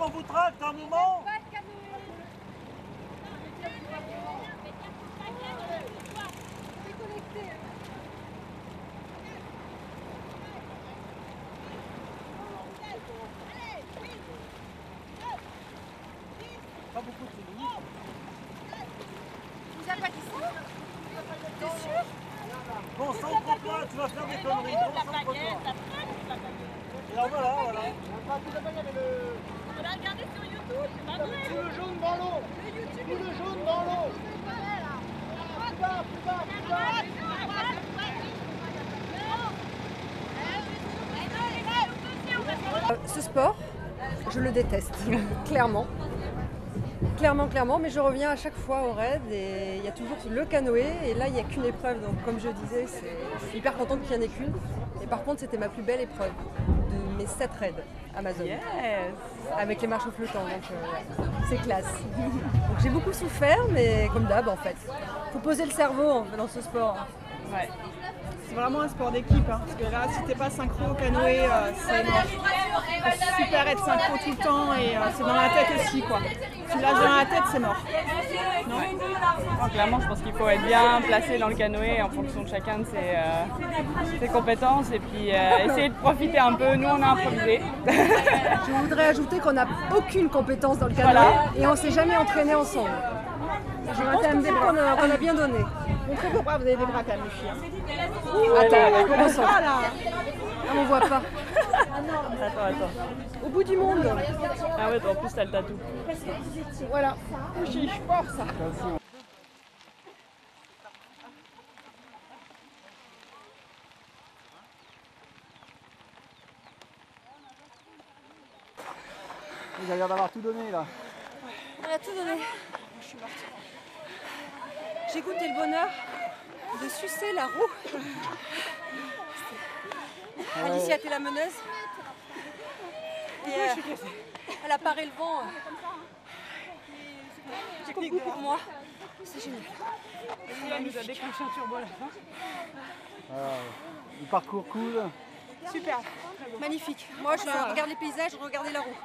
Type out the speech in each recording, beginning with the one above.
on vous tracte un moment. Pas beaucoup de minutes. Vous avez pas dit ça? T'es sûr? Concentre-toi, tu vas faire des conneries. Concentre-toi. Et alors voilà. On l'a regardé sur YouTube, c'est pas vrai. Tout le jaune dans l'eau. Tout le jaune dans l'eau. Plus bas, plus bas, plus bas. Ce sport, je le déteste, clairement. Clairement, mais je reviens à chaque fois au raid et il y a toujours le canoë et là il n'y a qu'une épreuve, donc comme je disais, je suis hyper contente qu'il n'y en ait qu'une. Et par contre c'était ma plus belle épreuve de mes 7 raids Amazon. Yes. Avec les marches flottants, donc c'est classe. Donc j'ai beaucoup souffert, mais comme d'hab en fait. Faut poser le cerveau dans ce sport. Ouais. C'est vraiment un sport d'équipe, hein, parce que là, si t'es pas synchro au canoë, c'est mort. C'est super être synchro tout le temps et c'est dans la tête aussi, quoi. Si tu lâches dans la tête, c'est mort. Non, clairement, je pense qu'il faut être bien placé dans le canoë en fonction de chacun de ses compétences et puis essayer de profiter un peu. Nous, on a improvisé. Je voudrais ajouter qu'on n'a aucune compétence dans le canoë et on s'est jamais entraîné ensemble. J'aurais quand même des points qu'on a bien donné. Montrez vos bras, vous avez des bras quand même, les filles. Attends, comment ça là? on voit pas. Attends. Au bout du monde. Ah ouais, en plus t'as le tatou. Voilà. Je suis fort ça. Il a l'air d'avoir tout donné là. On a tout donné. Je suis morte. J'ai goûté le bonheur de sucer la roue. Alicia était la meneuse. Et, elle a paré le vent. Technique pour moi. C'est génial. Elle nous a déclenché un turbo à la fin. Le parcours cool. Super. Magnifique. Moi, je regarde les paysages, je regardais la roue.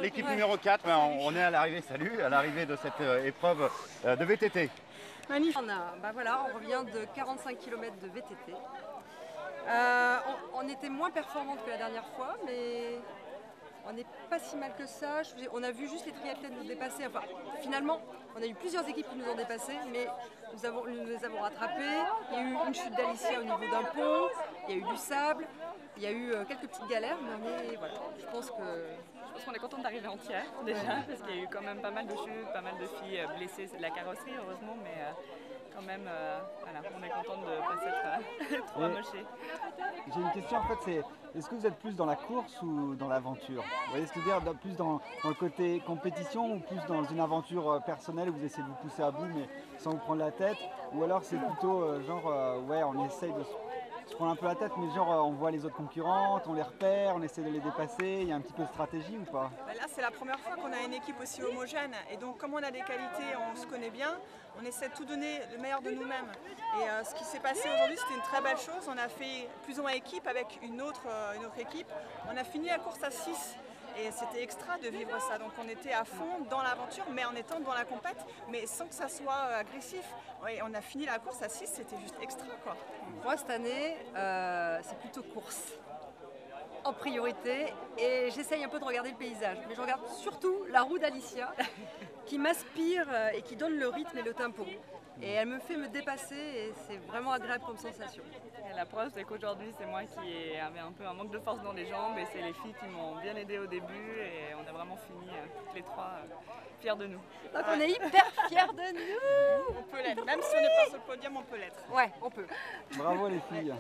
L'équipe numéro 4, on est à l'arrivée, à l'arrivée de cette épreuve de VTT. Magnifique. On revient de 45 km de VTT. On était moins performante que la dernière fois, mais on n'est pas si mal que ça. On a vu juste les triathlètes nous dépasser. Enfin, finalement, on a eu plusieurs équipes qui nous ont dépassés, mais nous les avons rattrapés. Il y a eu une chute d'Alicia au niveau d'un pont, il y a eu du sable, il y a eu quelques petites galères, mais voilà, je pense qu'on est contente d'arriver entière déjà, Parce qu'il y a eu quand même pas mal de chutes, pas mal de filles blessées. C'est de la carrosserie heureusement, mais quand même, on est contente de ne pas s'être trop amochée. J'ai une question en fait, c'est est-ce que vous êtes plus dans la course ou dans l'aventure? Vous voyez ce que je veux dire, plus dans le côté compétition ou plus dans une aventure personnelle où vous essayez de vous pousser à bout mais sans vous prendre la tête? Ou alors c'est plutôt on essaye de se prendre un peu la tête mais on voit les autres concurrentes, on les repère, on essaie de les dépasser, il y a un petit peu de stratégie ou pas? Là, c'est la première fois qu'on a une équipe aussi homogène et donc comme on a des qualités, on se connaît bien, on essaie de tout donner le meilleur de nous-mêmes. Et ce qui s'est passé aujourd'hui, c'était une très belle chose. On a fait plus ou moins équipe avec une autre équipe. On a fini la course à 6 et c'était extra de vivre ça. Donc on était à fond dans l'aventure, mais en étant dans la compète, mais sans que ça soit agressif. Ouais, on a fini la course à 6, c'était juste extra, quoi. Moi, cette année, c'est plutôt course en priorité et j'essaye un peu de regarder le paysage. Mais je regarde surtout la roue d'Alicia qui m'inspire et qui donne le rythme et le tempo. Et elle me fait me dépasser et c'est vraiment agréable comme sensation. Et la preuve, c'est qu'aujourd'hui, c'est moi qui avais un peu un manque de force dans les jambes et c'est les filles qui m'ont bien aidée au début et on a vraiment fini toutes les trois fiers de nous. Donc on est hyper fiers de nous. On peut l'être, même si on n'est pas sur le podium, on peut l'être. Ouais, on peut. Bravo les filles.